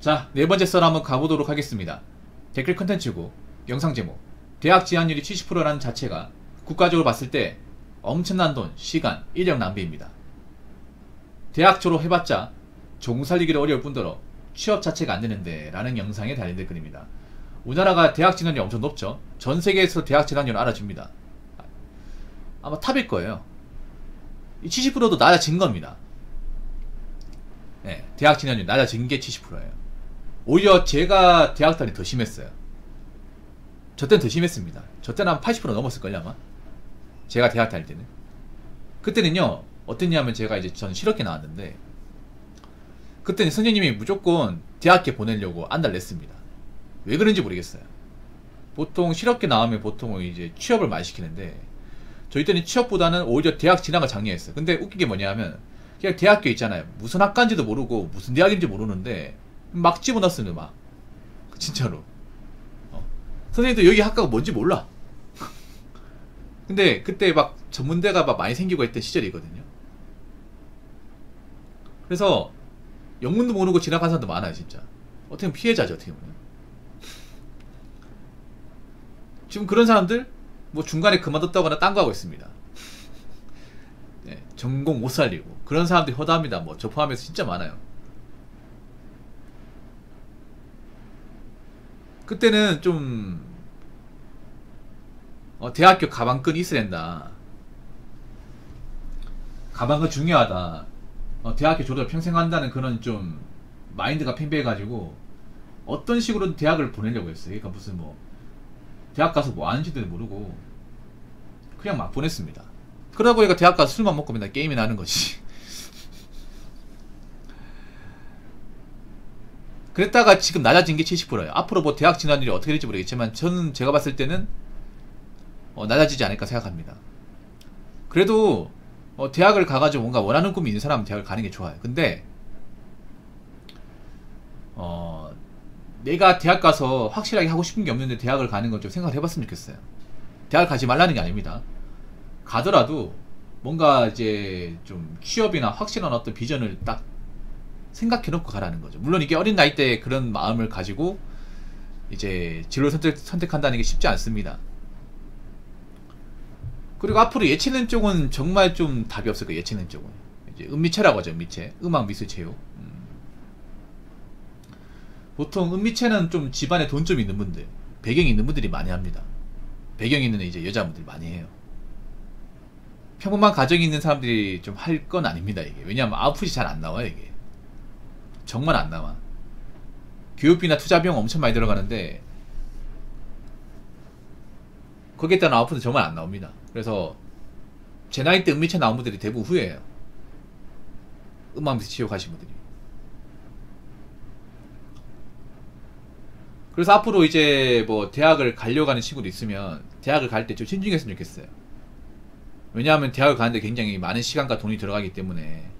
자, 네 번째 썰 한번 가보도록 하겠습니다. 댓글 컨텐츠고 영상 제목 대학 진학률이 70%라는 자체가 국가적으로 봤을 때 엄청난 돈, 시간, 인력 낭비입니다. 대학 졸업해봤자 종 살리기를 어려울 뿐더러 취업 자체가 안되는데 라는 영상에 달린 댓글입니다. 우리나라가 대학 진학률이 엄청 높죠. 전세계에서 대학 진학률을 알아줍니다. 아마 탑일 거예요. 이 70%도 낮아진 겁니다. 네, 대학 진학률 낮아진 게 70%예요. 오히려 제가 대학 다닐 때 더 심했어요. 저 때는 더 심했습니다. 저 때는 한 80% 넘었을걸요 아마. 제가 대학 다닐 때는. 그때는요 어땠냐면 제가 이제 전 실업계 나왔는데 그때는 선생님이 무조건 대학교 보내려고 안달 냈습니다. 왜 그런지 모르겠어요. 보통 실업계 나오면 보통 이제 취업을 많이 시키는데 저희 때는 취업보다는 오히려 대학 진학을 장려했어요. 근데 웃긴 게 뭐냐면 그냥 대학교 있잖아요. 무슨 학과인지도 모르고 무슨 대학인지 모르는데 막 집어넣었어요. 막 진짜로 선생님도 여기 학과가 뭔지 몰라. 근데 그때 막 전문대가 막 많이 생기고 했던 시절이거든요. 그래서 영문도 모르고 진학한 사람도 많아요 진짜. 어떻게 보면 피해자죠 어떻게 보면. 지금 그런 사람들 뭐 중간에 그만뒀다거나 딴 거 하고 있습니다. 네, 전공 못 살리고 그런 사람들이 허다합니다. 뭐 저 포함해서 진짜 많아요. 그때는 좀 대학교 가방끈 있어야 된다. 가방끈 중요하다. 대학교 졸업을 평생 한다는 그런 좀 마인드가 팽배해가지고 어떤 식으로든 대학을 보내려고 했어요. 그러니까 무슨 뭐 대학 가서 뭐 하는지도 모르고 그냥 막 보냈습니다. 그러다 보니까 대학 가서 술만 먹고 맨날 게임이나 하는 거지. 그랬다가 지금 낮아진 게 70%예요. 앞으로 뭐 대학 진학률이 어떻게 될지 모르겠지만 저는 제가 봤을 때는 낮아지지 않을까 생각합니다. 그래도 대학을 가가지고 뭔가 원하는 꿈이 있는 사람은 대학을 가는 게 좋아요. 근데 내가 대학 가서 확실하게 하고 싶은 게 없는데 대학을 가는 건 좀 생각을 해봤으면 좋겠어요. 대학을 가지 말라는 게 아닙니다. 가더라도 뭔가 이제 좀 취업이나 확실한 어떤 비전을 딱 생각해놓고 가라는 거죠. 물론 이게 어린 나이 때 그런 마음을 가지고 이제 진로를 선택한다는 게 쉽지 않습니다. 그리고 앞으로 예체능 쪽은 정말 좀 답이 없을 거예요. 예체능 쪽은 이제 음미체라고 하죠. 음미체, 음악, 미술, 체육. 보통 음미체는 좀 집안에 돈 좀 있는 분들, 배경이 있는 분들이 많이 합니다. 배경이 있는 이제 여자분들이 많이 해요. 평범한 가정이 있는 사람들이 좀 할 건 아닙니다. 이게 왜냐하면 아웃풋이 잘 안 나와요. 이게 정말 안 나와. 교육비나 투자 비용 엄청 많이 들어가는데 거기에 따른 아웃풋은 정말 안 나옵니다. 그래서 제 나이 때 음미체 나온 분들이 대부분 후회해요. 음악 미술 체육 하신 분들이. 그래서 앞으로 이제 뭐 대학을 가려고 하는 친구도 있으면 대학을 갈 때 좀 신중했으면 좋겠어요. 왜냐하면 대학을 가는데 굉장히 많은 시간과 돈이 들어가기 때문에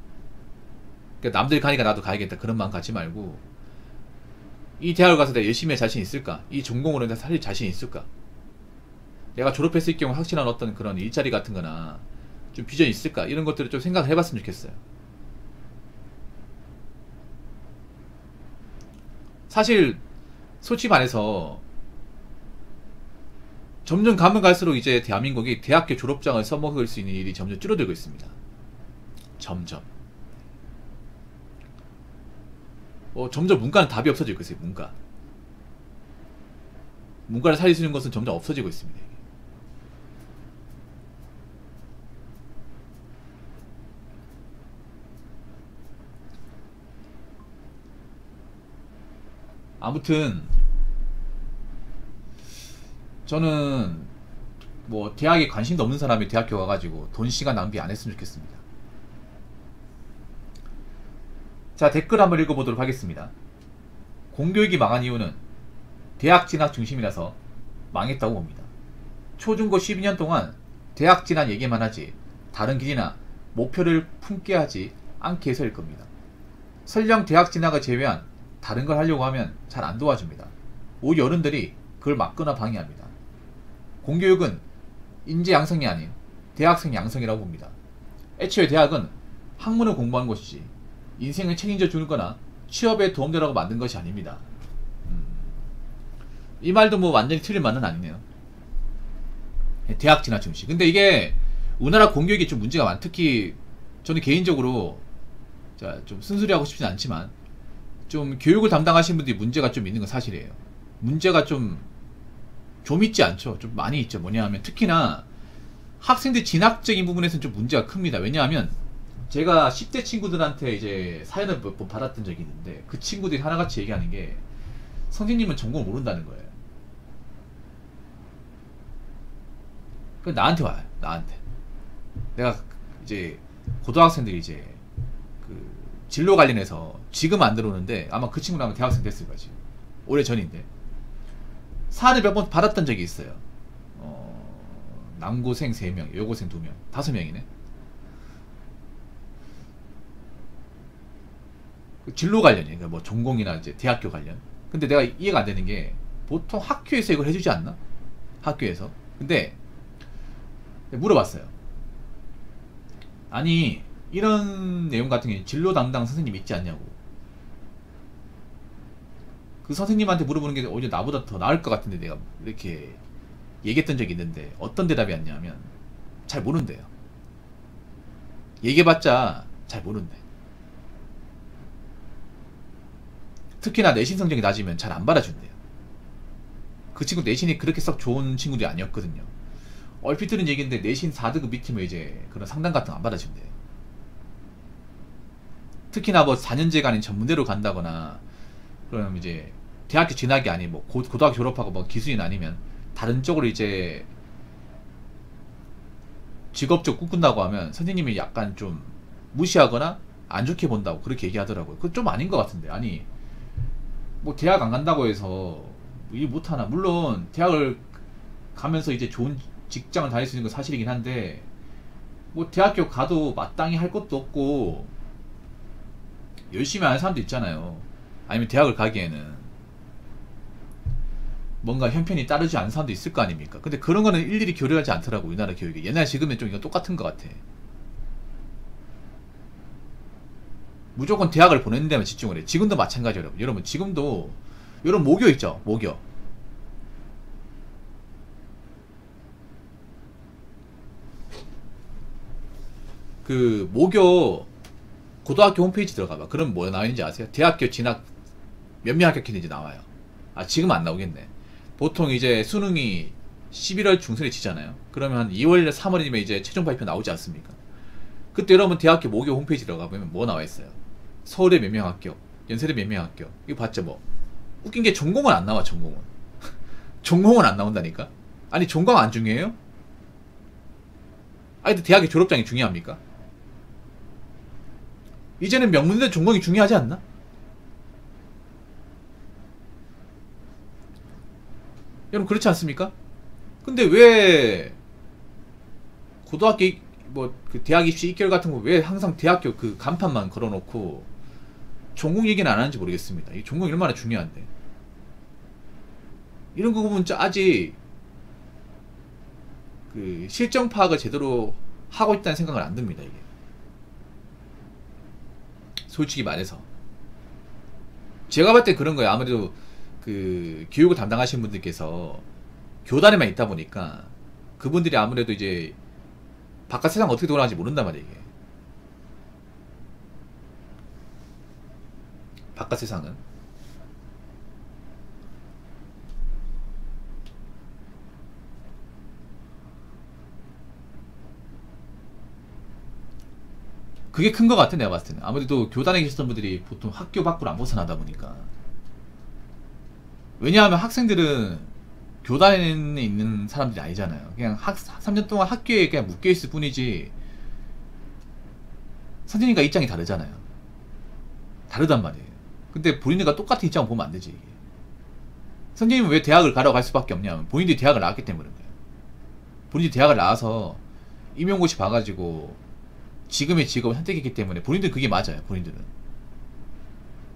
그러니까 남들 가니까 나도 가야겠다 그런 마음 갖지 말고 이 대학을 가서 내가 열심히 할 자신 있을까? 이 전공으로 내가 살릴 자신 있을까? 내가 졸업했을 경우 확실한 어떤 그런 일자리 같은 거나 좀 비전이 있을까? 이런 것들을 좀 생각을 해봤으면 좋겠어요. 사실 솔직히 말해서 점점 가면 갈수록 이제 대한민국이 대학교 졸업장을 써먹을 수 있는 일이 점점 줄어들고 있습니다. 점점 점점 문과는 답이 없어지고 있어요. 문과를 살릴 수 있는 것은 점점 없어지고 있습니다. 아무튼 저는 뭐 대학에 관심도 없는 사람이 대학교 가가지고 돈 시간 낭비 안 했으면 좋겠습니다. 자, 댓글 한번 읽어보도록 하겠습니다. 공교육이 망한 이유는 대학 진학 중심이라서 망했다고 봅니다. 초중고 12년 동안 대학 진학 얘기만 하지 다른 길이나 목표를 품게 하지 않게 해서일 겁니다. 설령 대학 진학을 제외한 다른 걸 하려고 하면 잘 안 도와줍니다. 오히려 어른들이 그걸 막거나 방해합니다. 공교육은 인재 양성이 아닌 대학생 양성이라고 봅니다. 애초에 대학은 학문을 공부하는 것이지 인생을 책임져 주는 거나 취업에 도움되라고 만든 것이 아닙니다. 이 말도 뭐 완전히 틀린 말은 아니네요. 대학 진학 증시. 근데 이게 우리나라 공교육이 좀 문제가 많아. 특히 저는 개인적으로 좀 쓴소리 하고 싶진 않지만 좀 교육을 담당하시는 분들이 문제가 좀 있는 건 사실이에요. 문제가 좀 있지 않죠. 좀 많이 있죠. 뭐냐 하면 특히나 학생들 진학적인 부분에서는 좀 문제가 큽니다. 왜냐하면 제가 10대 친구들한테 이제 사연을 몇 번 받았던 적이 있는데 그 친구들이 하나같이 얘기하는 게 선생님은 전공을 모른다는 거예요. 그 나한테 와요. 나한테. 내가 이제 고등학생들이 이제 그 진로 관련해서 지금 안 들어오는데 아마 그 친구는 아마 대학생 됐을 거지. 오래 전인데 사안을 몇 번 받았던 적이 있어요. 남고생 3명, 여고생 2명, 5명이네. 진로 관련이에요. 그러니까 뭐 전공이나 이제 대학교 관련. 근데 내가 이해가 안 되는 게 보통 학교에서 이걸 해주지 않나? 학교에서. 근데 물어봤어요. 아니 이런 내용 같은 게 진로 담당 선생님 있지 않냐고. 그 선생님한테 물어보는 게 오히려 나보다 더 나을 것 같은데 내가 이렇게 얘기했던 적이 있는데 어떤 대답이 왔냐면 잘 모른대요. 얘기해봤자 잘 모른대. 특히나 내신 성적이 낮으면 잘 안 받아준대요. 그 친구 내신이 그렇게 썩 좋은 친구들이 아니었거든요. 얼핏 들은 얘기인데 내신 4등급 밑이면 이제 그런 상담 같은 거 안 받아준대요. 특히나 뭐 4년제가 아닌 전문대로 간다거나 그럼 이제 대학교 진학이 아닌 뭐 고등학교 졸업하고 뭐 기수인 아니면 다른 쪽으로 이제 직업적 꿈꾼다고 하면 선생님이 약간 좀 무시하거나 안 좋게 본다고 그렇게 얘기하더라고요. 그건 좀 아닌 것 같은데. 아니 뭐 대학 안 간다고 해서 일 못하나. 물론 대학을 가면서 이제 좋은 직장을 다닐 수 있는 건 사실이긴 한데 뭐 대학교 가도 마땅히 할 것도 없고 열심히 하는 사람도 있잖아요. 아니면 대학을 가기에는 뭔가 형편이 따르지 않은 사람도 있을 거 아닙니까? 근데 그런 거는 일일이 교류하지 않더라고. 우리나라 교육이. 옛날 지금은 좀 이거 똑같은 것 같아. 무조건 대학을 보내는 데만 집중을 해. 지금도 마찬가지예요. 여러분. 여러분 지금도 여러분 모교 있죠? 모교. 그 모교 고등학교 홈페이지 들어가봐. 그럼 뭐 나와있는지 아세요? 대학교 진학 몇 명 합격했는지 나와요. 아 지금 안 나오겠네. 보통 이제 수능이 11월 중순에 치잖아요. 그러면 한 2월 3월이면 이제 최종 발표 나오지 않습니까? 그때 여러분 대학교 모교 홈페이지 들어가보면 뭐 나와있어요? 서울에 몇 명 합격, 연세대 몇 명 합격. 이거 봤죠 뭐. 웃긴 게 전공은 안 나와. 전공은 전공은 안 나온다니까. 아니 전공 안 중요해요? 아니 대학의 졸업장이 중요합니까? 이제는 명문대 전공이 중요하지 않나? 여러분 그렇지 않습니까? 근데 왜 고등학교 뭐 그 대학 입시 2개월 같은 거 왜 항상 대학교 그 간판만 걸어놓고 전공 얘기는 안 하는지 모르겠습니다. 이 전공이 얼마나 중요한데. 이런 거 보면 아직 그 실정 파악을 제대로 하고 있다는 생각을 안 듭니다. 이게 솔직히 말해서 제가 봤을 때 그런 거예요. 아무래도 그 교육을 담당하시는 분들께서 교단에만 있다 보니까 그분들이 아무래도 이제 바깥 세상 어떻게 돌아가는지 모른단 말이에요. 이게. 바깥 세상은 그게 큰 것 같아. 내가 봤을 때는 아무래도 교단에 계셨던 분들이 보통 학교 밖으로 안 벗어나다 보니까. 왜냐하면 학생들은 교단에 있는 사람들이 아니잖아요. 그냥 3년 동안 학교에 그냥 묶여있을 뿐이지 선생님과 입장이 다르잖아요. 다르단 말이에요. 근데 본인들과 똑같은 입장을 보면 안 되지. 이게. 선생님은 왜 대학을 가라고 할 수밖에 없냐면 본인들이 대학을 나왔기 때문에 그래요. 본인들이 대학을 나와서 임용고시 봐가지고 지금의 직업을 선택했기 때문에 본인들은 그게 맞아요. 본인들은.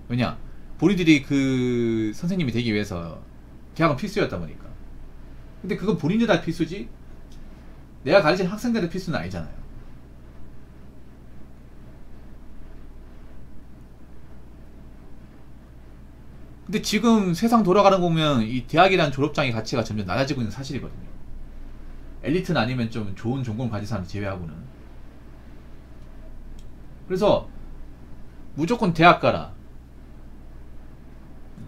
왜냐? 본인들이 그 선생님이 되기 위해서 대학은 필수였다 보니까. 근데 그건 본인들 다 필수지 내가 가르치는 학생들의 필수는 아니잖아요. 근데 지금 세상 돌아가는 거 보면 이 대학이라는 졸업장의 가치가 점점 낮아지고 있는 사실이거든요. 엘리트는 아니면 좀 좋은 전공을 가진 사람 제외하고는. 그래서 무조건 대학 가라,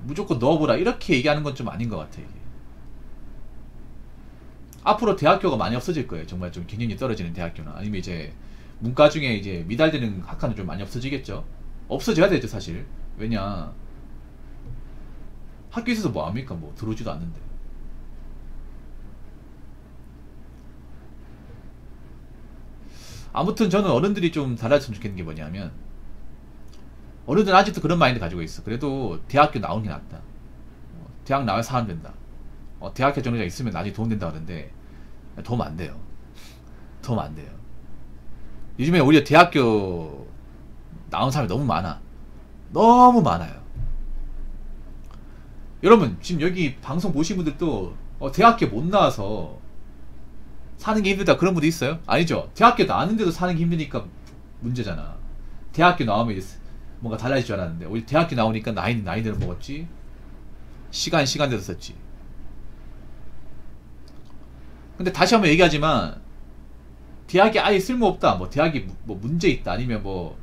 무조건 넣어보라, 이렇게 얘기하는 건 좀 아닌 것 같아요. 이게. 앞으로 대학교가 많이 없어질 거예요. 정말 좀 경쟁력이 떨어지는 대학교나 아니면 이제 문과 중에 이제 미달되는 학과는 좀 많이 없어지겠죠. 없어져야 되죠 사실. 왜냐, 학교 있어서 뭐합니까? 뭐 들어오지도 않는데. 아무튼 저는 어른들이 좀 달라졌으면 좋겠는 게 뭐냐면, 어른들은 아직도 그런 마인드 가지고 있어. 그래도 대학교 나오는 게 낫다. 대학 나와서 사람 된다. 대학교 정도가 있으면 나중에 도움 된다 하는데 도움 안 돼요. 도움 안 돼요. 요즘에 오히려 대학교 나온 사람이 너무 많아. 너무 많아요. 여러분 지금 여기 방송 보신 분들도 대학교 못 나와서 사는 게 힘들다 그런 분도 있어요? 아니죠. 대학교 나왔는데도 사는 게 힘드니까 문제잖아. 대학교 나오면 뭔가 달라질 줄 알았는데 오히려 대학교 나오니까 나이대로 먹었지, 시간대로 썼지. 근데 다시 한번 얘기하지만 대학이 아예 쓸모없다, 뭐 대학이 뭐 문제 있다, 아니면 뭐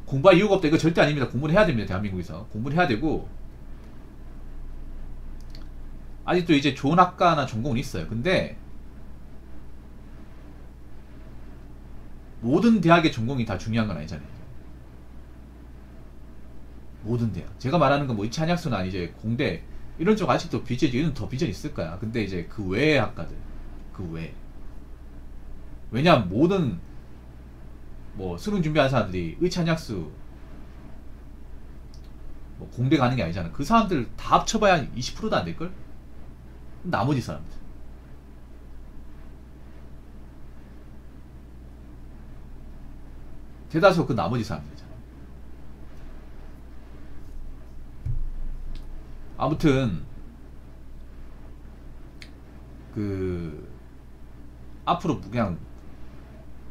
공부할 이유가 없다, 이거 절대 아닙니다. 공부를 해야 됩니다. 대한민국에서 공부를 해야 되고, 아직도 이제 좋은 학과나 전공은 있어요. 근데 모든 대학의 전공이 다 중요한 건 아니잖아요. 모든 대학, 제가 말하는 건 뭐 이찬약수나 이제 공대 이런 쪽 아직도 이런 더 비전 있을 거야. 근데 이제 그 외의 학과들, 그 외. 왜냐면 모든 뭐 수능 준비하는 사람들이 의찬약수 뭐 공대 가는 게 아니잖아. 그 사람들 다 합쳐봐야 20%도 안 될걸? 나머지 사람들. 대다수 그 나머지 사람들이잖아. 아무튼 그 앞으로 그냥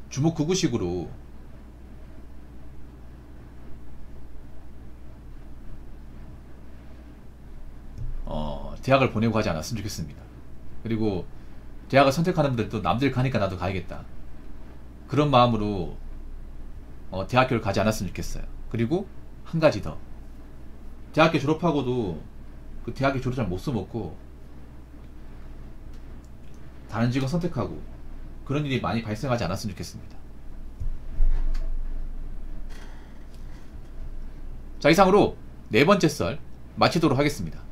주먹구구식으로 대학을 보내고 가지 않았으면 좋겠습니다. 그리고 대학을 선택하는 분들도 남들 가니까 나도 가야겠다, 그런 마음으로 대학교를 가지 않았으면 좋겠어요. 그리고 한 가지 더, 대학교 졸업하고도 그 대학교 졸업장 못 써먹고 다른 직업 선택하고 그런 일이 많이 발생하지 않았으면 좋겠습니다. 자, 이상으로 네 번째 썰 마치도록 하겠습니다.